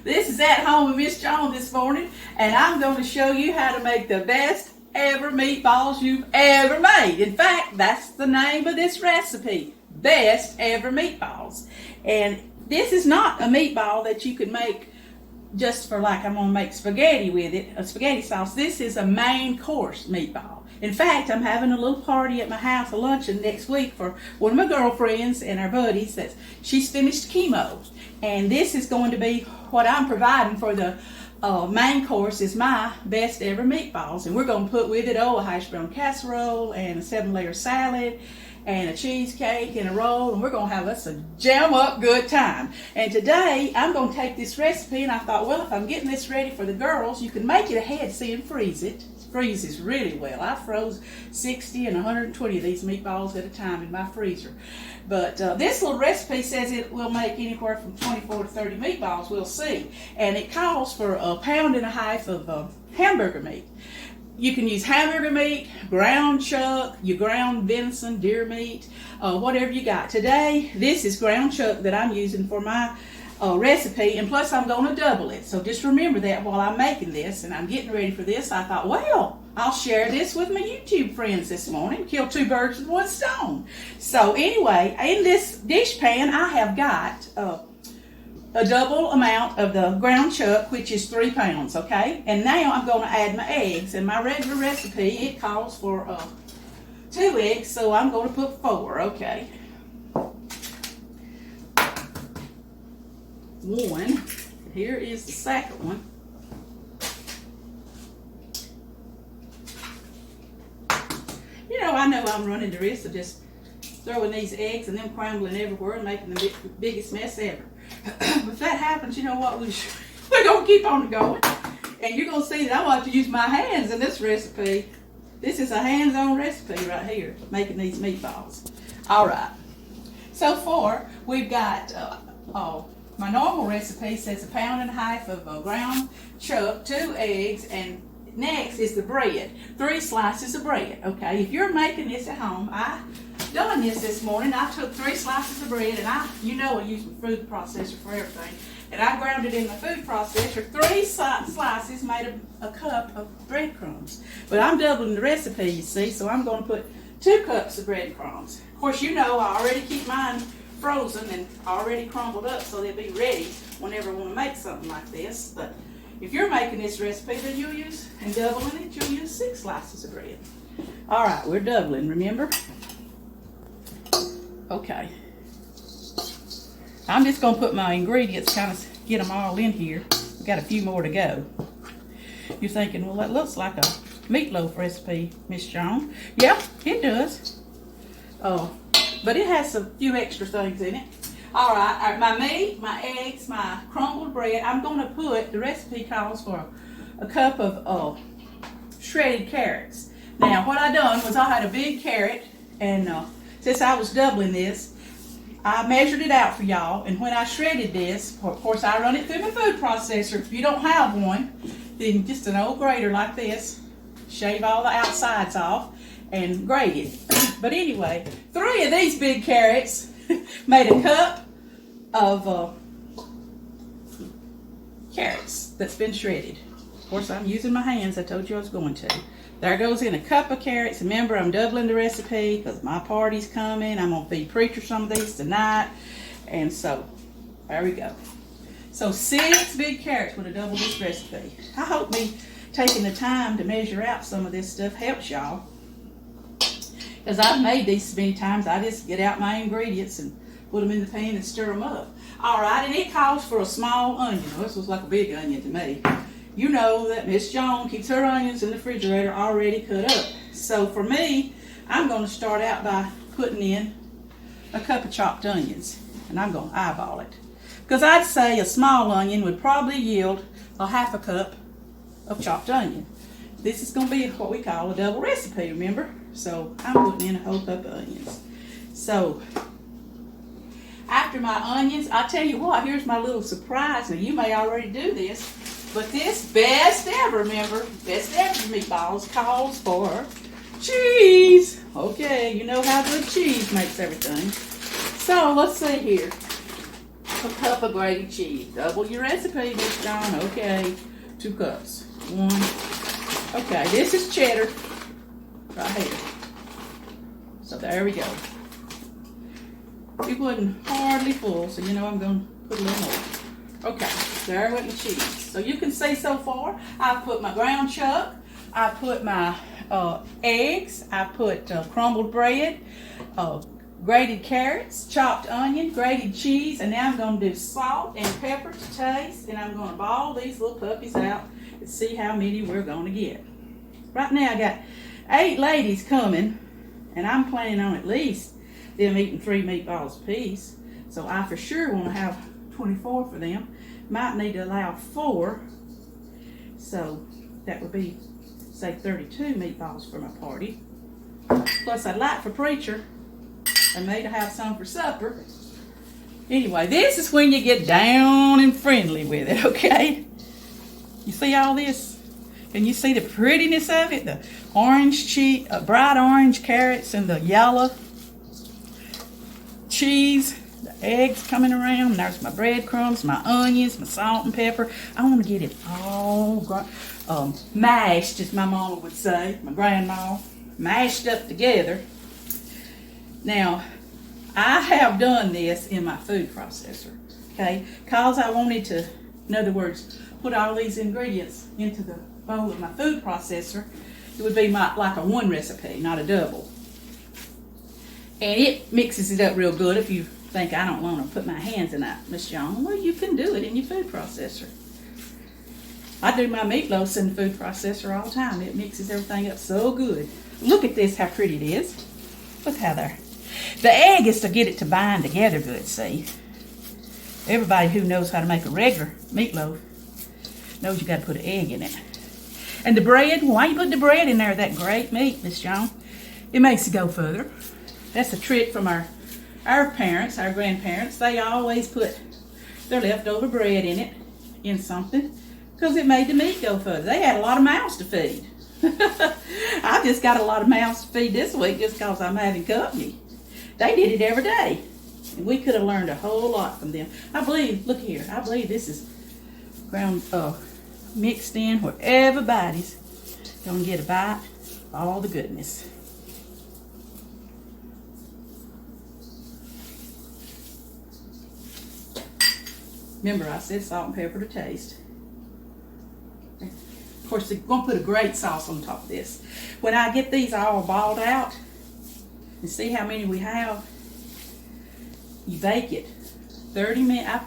This is At Home with Miss Joan this morning, and I'm going to show you how to make the best ever meatballs you've ever made. In fact, that's the name of this recipe, Best Ever Meatballs. And this is not a meatball that you can make just for like I'm going to make spaghetti with it, a spaghetti sauce. This is a main course meatball. In fact, I'm having a little party at my house, a luncheon next week for one of my girlfriends and our buddies. She's finished chemo. And this is going to be what I'm providing for the main course is my best ever meatballs. And we're going to put with it a hash brown casserole and a 7-layer salad and a cheesecake and a roll, and we're going to have us a jam up good time. And today I'm going to take this recipe, and I thought, well, if I'm getting this ready for the girls, you can make it ahead, see, and freeze it. It freezes really well. I froze 60 and 120 of these meatballs at a time in my freezer. But this little recipe says it will make anywhere from 24 to 30 meatballs. We'll see. And it calls for 1.5 pounds of hamburger meat. You can use hamburger meat, ground chuck, your ground venison, deer meat, whatever you got. Today, this is ground chuck that I'm using for my recipe, and plus I'm going to double it. So just remember that while I'm making this and I'm getting ready for this, I thought, well, I'll share this with my YouTube friends this morning. Kill 2 birds with 1 stone. So anyway, in this dish pan, I have got a double amount of the ground chuck, which is 3 pounds, okay? And now I'm going to add my eggs. And my regular recipe, it calls for 2 eggs, so I'm going to put 4, okay? 1. Here is the second one. You know, I know I'm running the risk of just throwing these eggs and them crumbling everywhere and making the biggest mess ever. If that happens, you know what, we're going to keep on going. And you're going to see that I want to use my hands in this recipe. This is a hands-on recipe right here, making these meatballs. All right. So far, we've got, my normal recipe says 1.5 pounds of ground chuck, 2 eggs, and next is the bread. 3 slices of bread, okay? If you're making this at home, I done this morning. I took 3 slices of bread, and I use my food processor for everything, and I ground it in the food processor. 3 slices made a cup of breadcrumbs. But I'm doubling the recipe, you see, so I'm going to put 2 cups of breadcrumbs. Of course, you know I already keep mine frozen and already crumbled up so they'll be ready whenever I want to make something like this. But if you're making this recipe, then you'll use, and doubling it, you'll use 6 slices of bread. All right, we're doubling, remember? Okay. I'm just going to put my ingredients, kind of get them all in here. We've got a few more to go. You're thinking, well, that looks like a meatloaf recipe, Miss Joan. Yeah, it does. But it has a few extra things in it. All right, my meat, my eggs, my crumbled bread. I'm going to put, the recipe calls for a cup of shredded carrots. Now, what I done was I had a big carrot, and since I was doubling this, I measured it out for y'all, and when I shredded this, of course I run it through my food processor. If you don't have one, then just an old grater like this, shave all the outsides off, and grate it. But anyway, 3 of these big carrots made a cup of carrots that's been shredded. Of course, I'm using my hands. I told you I was going to. There goes in a cup of carrots. Remember, I'm doubling the recipe because my party's coming. I'm going to feed Preacher some of these tonight. And so, there we go. So 6 big carrots would have doubled this recipe. I hope me taking the time to measure out some of this stuff helps y'all. Because I've made these many times, I just get out my ingredients and put them in the pan and stir them up. All right, and it calls for a small onion. Well, this looks like a big onion to me. You know that Miss Joan keeps her onions in the refrigerator already cut up. So for me, I'm going to start out by putting in a cup of chopped onions. And I'm going to eyeball it. Because I'd say a small onion would probably yield a 1/2 cup of chopped onion. This is going to be what we call a double recipe, remember? So I'm putting in a whole cup of onions. So after my onions, I'll tell you what, here's my little surprise. Now you may already do this, but this best ever, remember, best ever meatballs calls for cheese. Okay, you know how good cheese makes everything. So let's see here. a cup of grated cheese. Double your recipe, Miss John. Okay, 2 cups. 1. Okay, this is cheddar right here. So there we go. It wasn't hardly full, so you know I'm going to put a little more. Okay, there went the cheese. So you can see so far, I've put my ground chuck, I put my eggs, I put crumbled bread, grated carrots, chopped onion, grated cheese, and now I'm going to do salt and pepper to taste, and I'm going to ball these little puppies out and see how many we're going to get. Right now I got 8 ladies coming, and I'm planning on at least them eating 3 meatballs a piece, so I for sure want to have 24 for them. Might need to allow 4, so that would be, say, 32 meatballs for my party. Plus I'd like for preacher and me to have some for supper. Anyway, this is when you get down and friendly with it, okay? You see all this? Can you see the prettiness of it? The orange cheese, bright orange carrots and the yellow cheese, the eggs coming around. There's my breadcrumbs, my onions, my salt and pepper. I want to get it all mashed, as my mama would say, my grandma, mashed up together. Now, I have done this in my food processor, okay? Because I wanted to, in other words, put all these ingredients into the bowl of my food processor. It would be like a 1 recipe, not a double. And it mixes it up real good. If you think I don't want to put my hands in that, Miss John, well, you can do it in your food processor. I do my meatloafs in the food processor all the time. It mixes everything up so good. Look at this, how pretty it is. Look how they're... The egg is to get it to bind together good, see? Everybody who knows how to make a regular meatloaf knows you got to put an egg in it. And the bread, why you put the bread in there, that great meat, Miss John? It makes it go further. That's a trick from our parents, our grandparents. They always put their leftover bread in it, in something, because it made the meat go further. They had a lot of mouths to feed. I just got a lot of mouths to feed this week just because I'm having company. They did it every day. And we could have learned a whole lot from them. I believe, look here, I believe this is ground mixed in where everybody's going to get a bite of all the goodness. Remember, I said salt and pepper to taste. Of course, they're going to put a great sauce on top of this. When I get these all balled out, and see how many we have, you bake it 30 minutes. I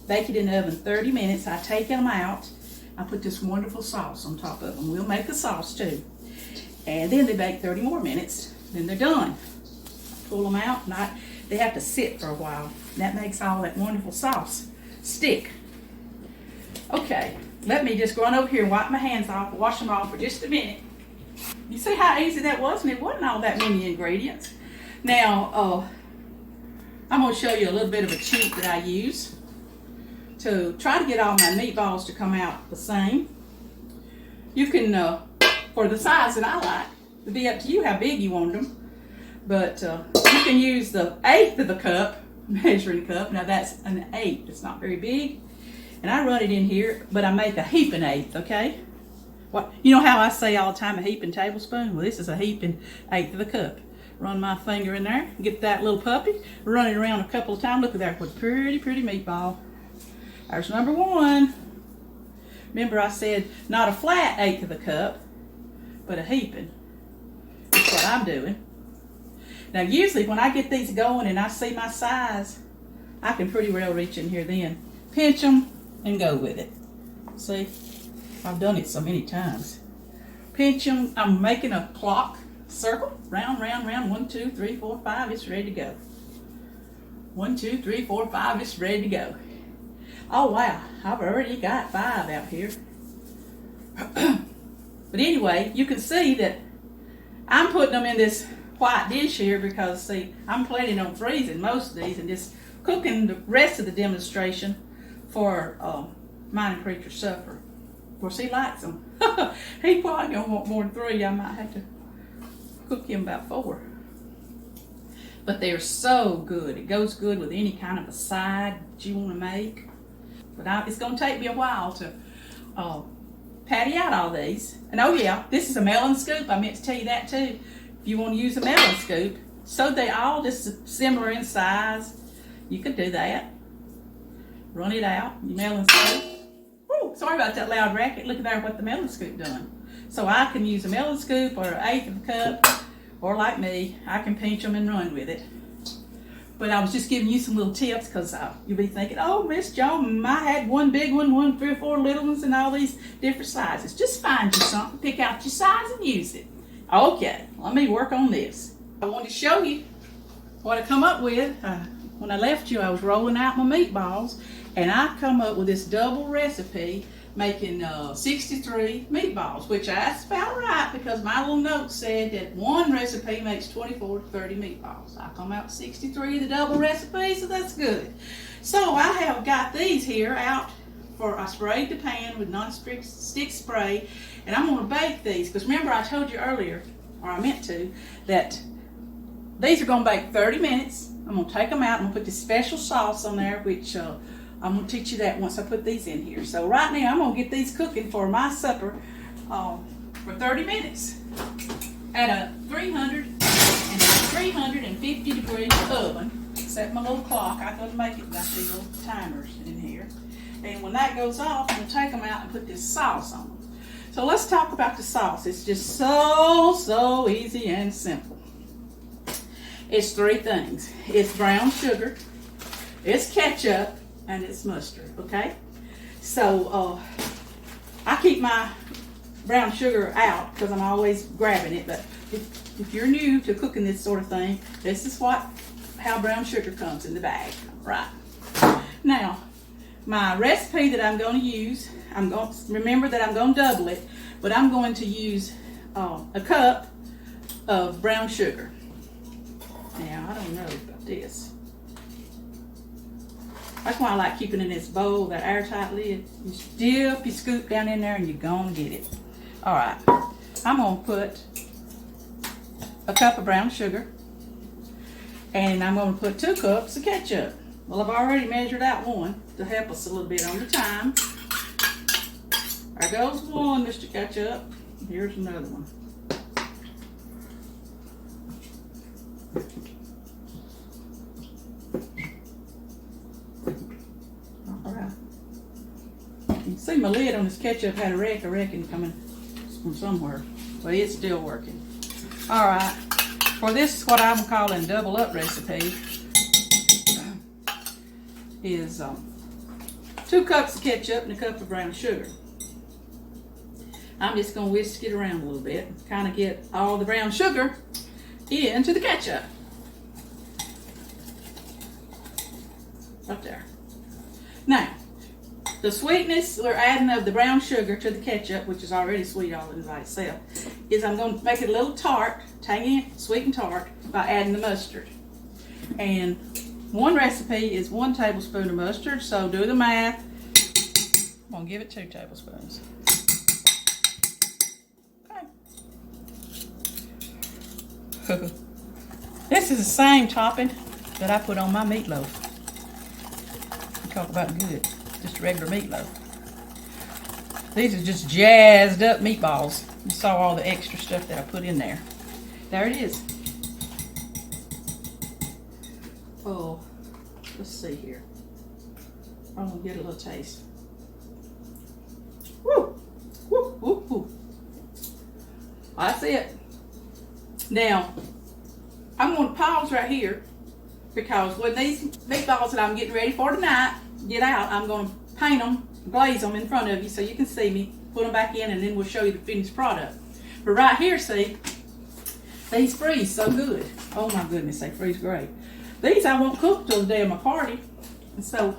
bake it in the oven 30 minutes. I take them out. I put this wonderful sauce on top of them. We'll make a sauce too. And then they bake 30 more minutes. Then they're done. Pull them out. They have to sit for a while. That makes all that wonderful sauce stick. Okay, let me just run over here and wipe my hands off, wash them off for just a minute. You see how easy that was? And it wasn't all that many ingredients. Now, I'm going to show you a little bit of a cheat that I use to try to get all my meatballs to come out the same. You can, for the size that I like, it'll be up to you how big you want them. But you can use the 1/8 of the cup, measuring cup. Now that's an 1/8. It's not very big. And I run it in here, but I make a heaping 1/8, okay? What, you know how I say all the time a heaping tablespoon? Well, this is a heaping 1/8 of the cup. Run my finger in there, get that little puppy, run it around a couple of times. Look at that, what a pretty, pretty meatball. There's number 1. Remember I said not a flat 1/8 of the cup, but a heaping. That's what I'm doing. Now usually when I get these going and I see my size, I can pretty well reach in here then, pinch them and go with it. See, I've done it so many times. Pinch them, I'm making a clock circle, round, round, round, 1, 2, 3, 4, 5, it's ready to go. 1, 2, 3, 4, 5, it's ready to go. Oh wow, I've already got 5 out here. But anyway, you can see that I'm putting them in this white dish here because, see, I'm planning on freezing most of these and just cooking the rest of the demonstration for mine and Preacher's supper. Of course, he likes them. He probably gonna want more than 3. I might have to cook him about 4. But they're so good. It goes good with any kind of a side that you want to make. But it's going to take me a while to patty out all these. And oh yeah, this is a melon scoop. I meant to tell you that too. If you want to use a melon scoop, so they all just similar in size, you could do that. Run it out, your melon scoop. Woo, sorry about that loud racket. Look at there what the melon scoop done. So I can use a melon scoop or an eighth of a cup, or like me, I can pinch them and run with it. But I was just giving you some little tips because you'll be thinking, oh, Miss Joan, I had one big one, 3 or 4 little ones, and all these different sizes. Just find you something, pick out your size and use it. Okay, let me work on this. I want to show you what I come up with. When I left you, I was rolling out my meatballs, and I come up with this double recipe making 63 meatballs, which that's about right because my little note said that one recipe makes 24 to 30 meatballs. I come out with 63 of the double recipe, so that's good. So I have got these here out for, I sprayed the pan with non-stick spray, and I'm going to bake these because remember I told you earlier, or I meant to, that these are going to bake 30 minutes. I'm going to take them out and I'm going to put this special sauce on there, which I'm going to teach you that once I put these in here. So right now I'm going to get these cooking for my supper for 30 minutes at a 350 degree oven. Set my little clock. I go to make it like these little timers in here. And when that goes off, I'm going to take them out and put this sauce on them. So let's talk about the sauce. It's just so easy and simple. It's 3 things. It's brown sugar, it's ketchup, and it's mustard, okay? So I keep my brown sugar out because I'm always grabbing it, but if you're new to cooking this sort of thing, this is how brown sugar comes in the bag, right? Now, my recipe that I'm going to use, remember that I'm going to double it, but I'm going to use a cup of brown sugar. Now, I don't know about this. That's why I like keeping it in this bowl, that airtight lid. You dip your scoop down in there and you're going to get it. All right, I'm going to put a cup of brown sugar and I'm going to put 2 cups of ketchup. Well, I've already measured out 1 to help us a little bit on the time. There goes 1, Mr. Ketchup. Here's another one. You see my lid on this ketchup had a wreck, I reckon, coming from somewhere. But it's still working. Alright, for this, what I'm calling double up recipe, is 2 cups of ketchup and a cup of brown sugar. I'm just going to whisk it around a little bit, kind of get all the brown sugar into the ketchup. Right there. Now, the sweetness we're adding of the brown sugar to the ketchup, which is already sweet all in by itself, is I'm going to make it a little tart, tangy, sweet and tart, by adding the mustard. And one recipe is 1 tablespoon of mustard, so do the math. I'm going to give it 2 tablespoons. Okay. This is the same topping that I put on my meatloaf. Talk about good. Just a regular meatloaf. These are just jazzed up meatballs. You saw all the extra stuff that I put in there. There it is. Oh, let's see here. I'm gonna get a little taste. Woo! Woo! Woo! Woo! That's it. Now, I'm gonna pause right here because when these meatballs that I'm getting ready for tonight get out, I'm going to paint them, glaze them in front of you so you can see me, put them back in, and then we'll show you the finished product. But right here, see, these freeze so good. Oh my goodness, they freeze great. These I won't cook till the day of my party. And so,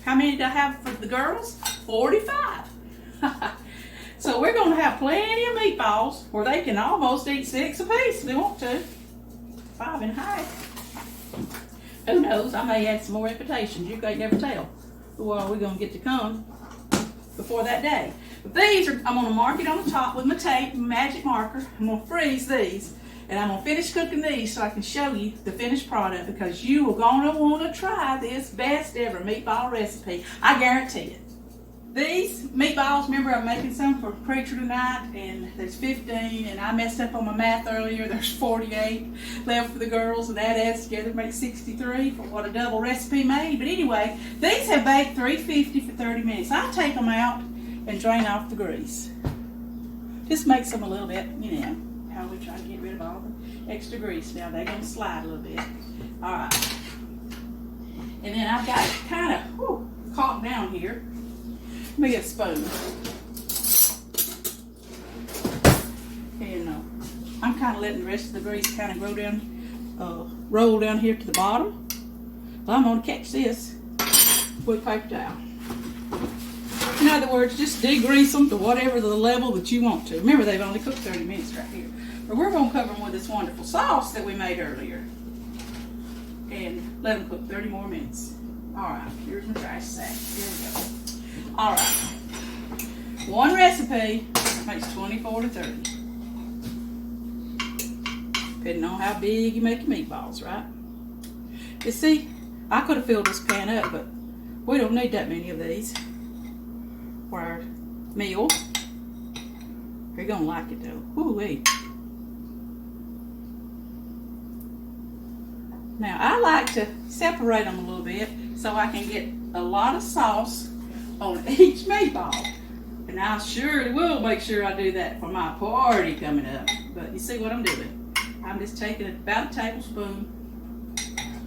how many did I have for the girls? 45. So we're going to have plenty of meatballs where they can almost eat 6 apiece if they want to. 5 in half. Who knows? I may add some more invitations. You can't never tell who are we going to get to come before that day. But these are, I'm going to mark it on the top with my tape, magic marker. I'm going to freeze these. And I'm going to finish cooking these so I can show you the finished product, because you are going to want to try this best ever meatball recipe. I guarantee it. These meatballs, remember I'm making some for Preacher tonight, and there's 15, and I messed up on my math earlier. There's 48 left for the girls, and that adds together to make 63 for what a double recipe made. But anyway, these have baked 350 for 30 minutes. I take them out and drain off the grease. Just makes them a little bit, you know, how we try to get rid of all the extra grease. Now they're going to slide a little bit. All right. And then I've got it kind of caught down here. Let me get a spoon. And I'm kind of letting the rest of the grease kind of roll down here to the bottom. Well, I'm going to catch this with paper towel. In other words, just degrease them to whatever the level that you want to. Remember, they've only cooked 30 minutes right here. But we're going to cover them with this wonderful sauce that we made earlier. And let them cook 30 more minutes. All right, here's my trash sack. Here we go. All right, one recipe makes 24 to 30, depending on how big you make your meatballs, right? You see, I could have filled this pan up, but we don't need that many of these for our meal. You're gonna like it though. Woo-wee. Now I like to separate them a little bit so I can get a lot of sauce on each meatball. And I surely will make sure I do that for my party coming up. But you see what I'm doing? I'm just taking about a tablespoon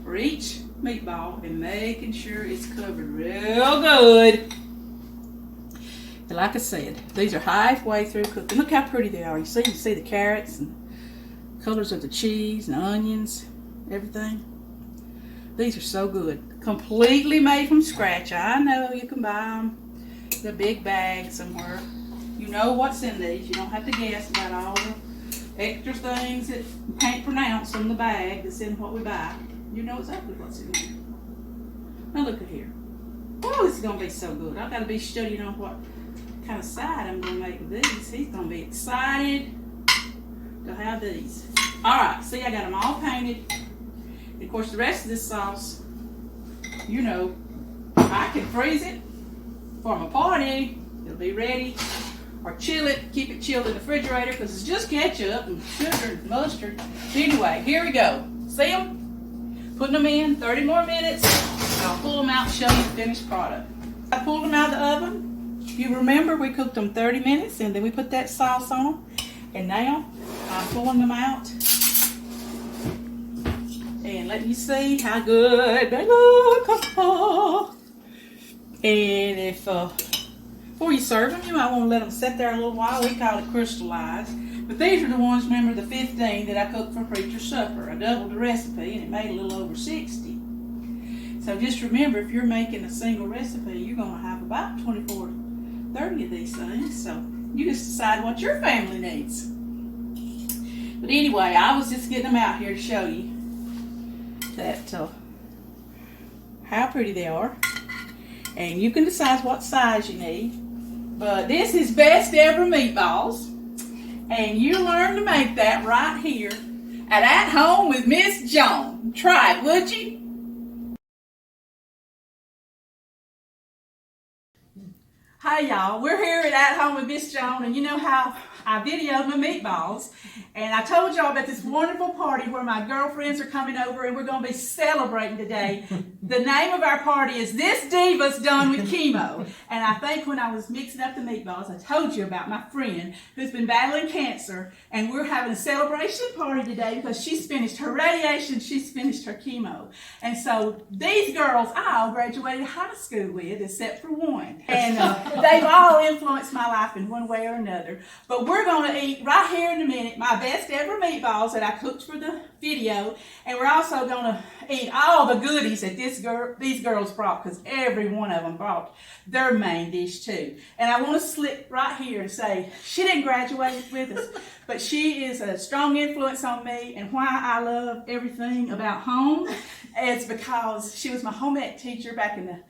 for each meatball and making sure it's covered real good. And like I said, these are halfway through cooking. Look how pretty they are. You see the carrots and colors of the cheese and the onions, everything. These are so good. Completely made from scratch. I know you can buy them in a big bag somewhere. You know what's in these. You don't have to guess about all the extra things that you can't pronounce on the bag that's in what we buy. You know exactly what's in there. Now look at here. Oh, this is going to be so good. I've got to be studying on what kind of side I'm going to make with these. He's going to be excited to have these. Alright, see, I got them all painted. And of course, the rest of this sauce, you know, I can freeze it for my party. It'll be ready. Or chill it, keep it chilled in the refrigerator, because it's just ketchup and sugar and mustard. So anyway, here we go. See them? Putting them in 30 more minutes. I'll pull them out and show you the finished product. I pulled them out of the oven. If you remember, we cooked them 30 minutes and then we put that sauce on them. And now I'm pulling them out and letting you see how good they look. And if before you serve them, you might want to let them sit there a little while. We call it crystallized. But these are the ones, remember, the 15 that I cooked for Preacher's supper. I doubled the recipe and it made a little over 60. So just remember, if you're making a single recipe, you're going to have about 24, 30 of these things. So you just decide what your family needs. But anyway, I was just getting them out here to show you that how pretty they are. And you can decide what size you need. But this is best ever meatballs. And you learn to make that right here at Home with Miss Joan. Try it, would you? Hi y'all, we're here at Home with Miss Joan, and you know how I videoed my meatballs, and I told y'all about this wonderful party where my girlfriends are coming over and we're going to be celebrating today. The name of our party is This Diva's Done with Chemo, and I think when I was mixing up the meatballs, I told you about my friend who's been battling cancer, and we're having a celebration party today because she's finished her radiation, she's finished her chemo. And so these girls I all graduated high school with, except for one. And they've all influenced my life in one way or another. But we're going to eat right here in a minute my best ever meatballs that I cooked for the video. And we're also going to eat all the goodies that these girls brought, because every one of them brought their main dish too. And I want to slip right here and say, she didn't graduate with us, but she is a strong influence on me. And why I love everything about home is because she was my home ec teacher back in the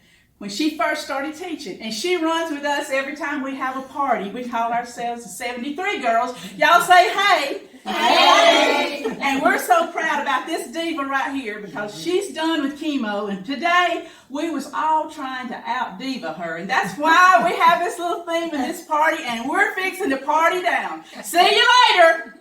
when she first started teaching, and she runs with us every time we have a party. We call ourselves the 73 Girls. Y'all say hey. Hey. And we're so proud about this diva right here because she's done with chemo, and today we was all trying to out-diva her, and that's why we have this little theme in this party, and we're fixing to party down. See you later.